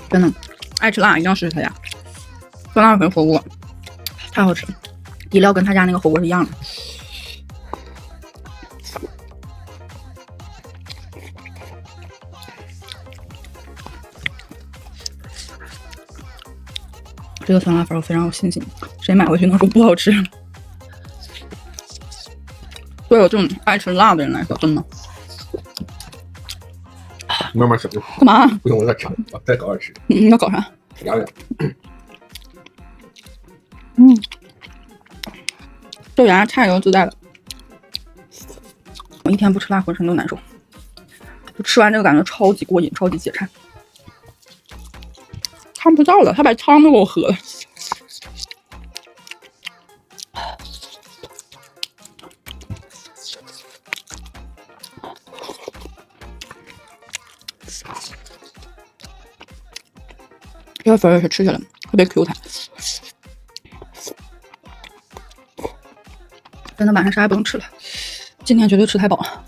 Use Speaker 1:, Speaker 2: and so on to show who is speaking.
Speaker 1: 真的，爱吃辣一定要试试他家酸辣粉火锅，太好吃了，底料跟他家那个火锅是一样的。这个酸辣粉我非常有信心，谁买回去能说不好吃？对我这种爱吃辣的人来说，真的。
Speaker 2: 慢慢吃。
Speaker 1: 干嘛？
Speaker 2: 不用我再尝，再搞点吃。
Speaker 1: 你要搞啥？
Speaker 2: 牙痒。
Speaker 1: 豆芽菜油自带的，我一天不吃辣浑身都难受，就吃完这个感觉超级过瘾，超级解馋。看不到了，他把汤都给我喝了。这个粉也是吃起来特别 Q 弹，真的晚上啥也不用吃了，今天绝对吃太饱了。